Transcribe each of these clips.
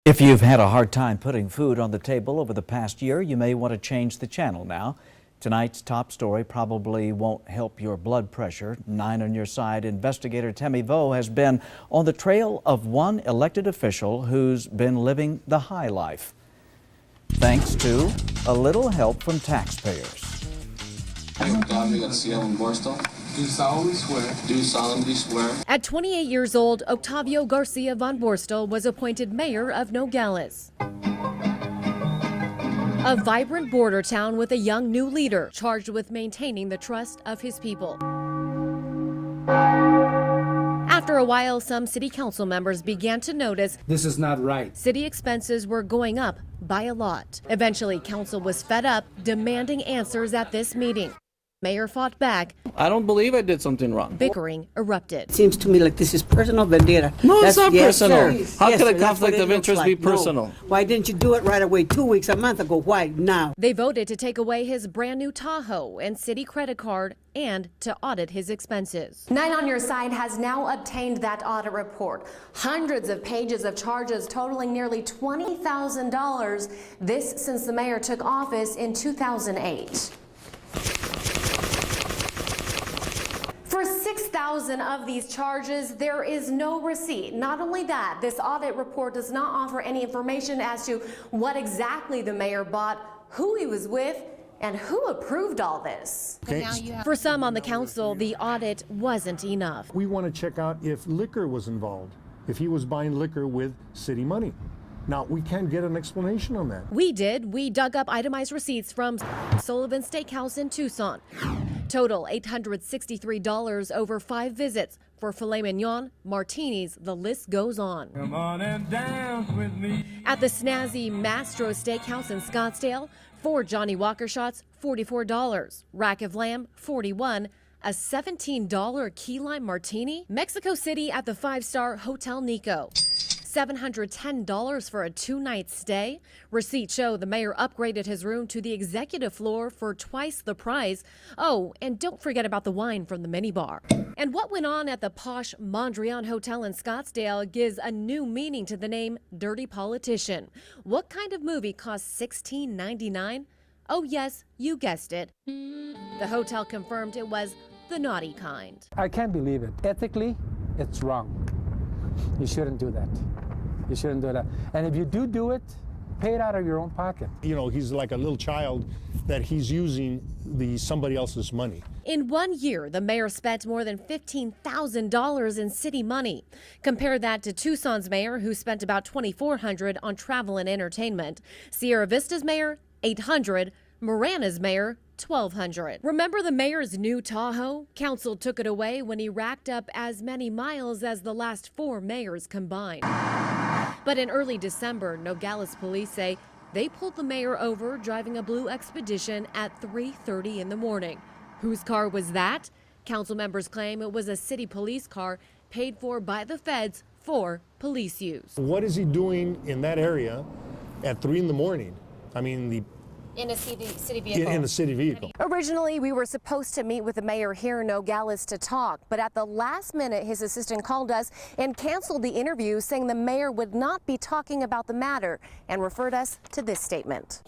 If you've had a hard time putting food on the table over the past year, you may want to change the channel now. Tonight's top story probably won't help your blood pressure. 9 on your side, investigator Tammy Vo has been on the trail of one elected official who's been living the high life, thanks to a little help from taxpayers. Do solemnly swear. Do solemnly swear. At 28 years old, Octavio Garcia von Borstel was appointed mayor of Nogales, a vibrant border town with a young new leader charged with maintaining the trust of his people. After a while, some city council members began to notice This is not right. city expenses were going up by a lot. Eventually, council was fed up, demanding answers at this meeting. Mayor fought back. I don't believe I did something wrong. Bickering erupted. Seems to me like this is personal vendetta. No, it's not Yes, personal. sir. How Yes, could a sir, that's conflict what it of looks interest be like. No. personal? Why didn't you do it right away 2 weeks, a month ago? Why now? They voted to take away his brand new Tahoe and city credit card and to audit his expenses. 9 on Your Side has now obtained that audit report. Hundreds of pages of charges totaling nearly $20,000. This since the mayor took office in 2008. For 6,000 of these charges, there is no receipt. Not only that, this audit report does not offer any information as to what exactly the mayor bought, who he was with, and who approved all this. For some on the council, the audit wasn't enough. We want to check out if liquor was involved, if he was buying liquor with city money. Now, we can't get an explanation on that. We did. We dug up itemized receipts from Sullivan Steakhouse in Tucson. Total $863 over 5 visits for filet mignon, martinis, the list goes on. Come on and dance with me. At the snazzy Mastro Steakhouse in Scottsdale, 4 Johnny Walker shots, $44. Rack of lamb, $41. A $17 key lime martini. Mexico City at the 5-star Hotel Nico. $710 for a 2-night stay. Receipts show the mayor upgraded his room to the executive floor for twice the price. Oh, and don't forget about the wine from the minibar. And what went on at the posh Mondrian Hotel in Scottsdale gives a new meaning to the name Dirty Politician. What kind of movie costs $16.99? Oh yes, you guessed it. The hotel confirmed it was the naughty kind. I can't believe it. Ethically, it's wrong. You shouldn't do that. You shouldn't do that. And if you do it, pay it out of your own pocket. You know, he's like a little child that he's using somebody else's money. In 1 year, the mayor spent more than $15,000 in city money. Compare that to Tucson's mayor, who spent about $2,400 on travel and entertainment. Sierra Vista's mayor, $800. Marana's mayor, $1,200. Remember the mayor's new Tahoe? Council took it away when he racked up as many miles as the last 4 mayors combined. But in early December, Nogales police say they pulled the mayor over driving a blue Expedition at 3:30 in the morning. Whose car was that? Council members claim it was a city police car paid for by the feds for police use. What is he doing in that area at 3 in the morning? I mean, In a city vehicle. in a city vehicle. Originally, we were supposed to meet with the mayor here in Nogales to talk, but at the last minute, his assistant called us and canceled the interview, saying the mayor would not be talking about the matter and referred us to this statement.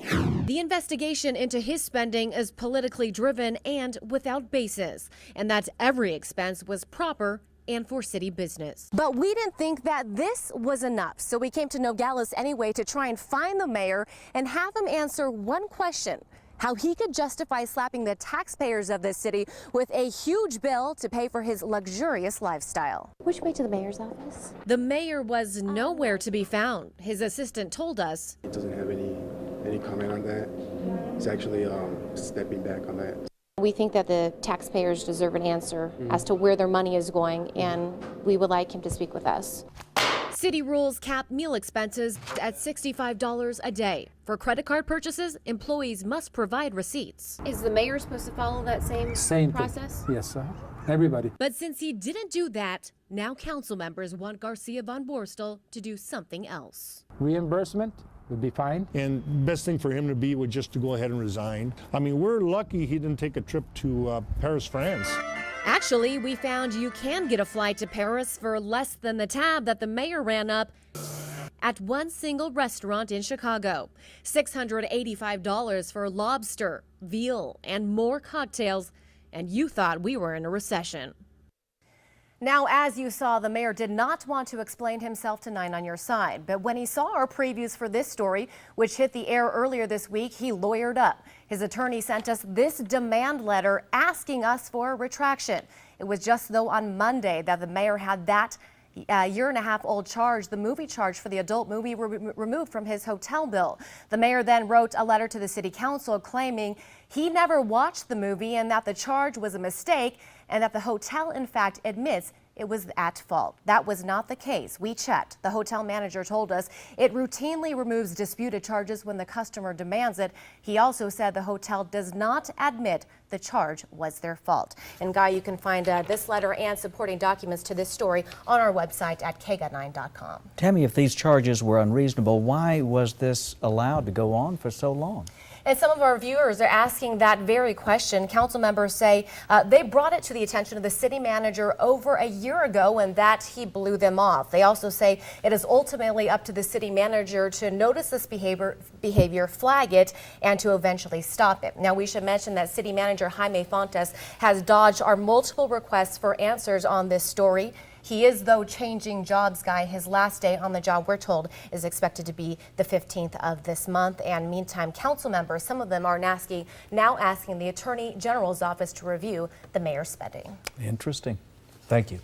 The investigation into his spending is politically driven and without basis, and that every expense was proper and for city business. But we didn't think that this was enough, so we came to Nogales anyway to try and find the mayor and have him answer one question: how he could justify slapping the taxpayers of this city with a huge bill to pay for his luxurious lifestyle. Which way to the mayor's office? The mayor was nowhere to be found. His assistant told us He doesn't have any comment on that. He's actually stepping back on that. We think that the taxpayers deserve an answer as to where their money is going, and we would like him to speak with us. city rules cap meal expenses at $65 a day. For credit card purchases, employees must provide receipts. Is the mayor supposed to follow that same process? Thing. Yes, sir. Everybody. But since he didn't do that, now council members want Garcia von Borstel to do something else. Reimbursement would be fine. And best thing for him to be would just to go ahead and resign. I mean, we're lucky he didn't take a trip to Paris, France. Actually, we found you can get a flight to Paris for less than the tab that the mayor ran up at one single restaurant in Chicago. $685 for lobster, veal, and more cocktails. And you thought we were in a recession. Now, as you saw, the mayor did not want to explain himself to 9 on Your Side. But when he saw our previews for this story, which hit the air earlier this week, he lawyered up. His attorney sent us this demand letter asking us for a retraction. It was just, though, on Monday that the mayor had that year-and-a-half-old charge, the movie charge for the adult movie, removed from his hotel bill. The mayor then wrote a letter to the city council claiming he never watched the movie and that the charge was a mistake and that the hotel, in fact, admits it was at fault. That was not the case. We checked. The hotel manager told us it routinely removes disputed charges when the customer demands it. He also said the hotel does not admit the charge was their fault. And Guy, you can find this letter and supporting documents to this story on our website at KGUT9.com. Tammy, if these charges were unreasonable, why was this allowed to go on for so long? And some of our viewers are asking that very question. Council members say they brought it to the attention of the city manager over a year ago and that he blew them off. They also say it is ultimately up to the city manager to notice this behavior, flag it, and to eventually stop it. Now, we should mention that city manager Jaime Fontes has dodged our multiple requests for answers on this story. He is, though, changing jobs, Guy. His last day on the job, we're told, is expected to be the 15th of this month. And meantime, council members, some of them are now asking the Attorney General's office to review the mayor's spending. Interesting. Thank you.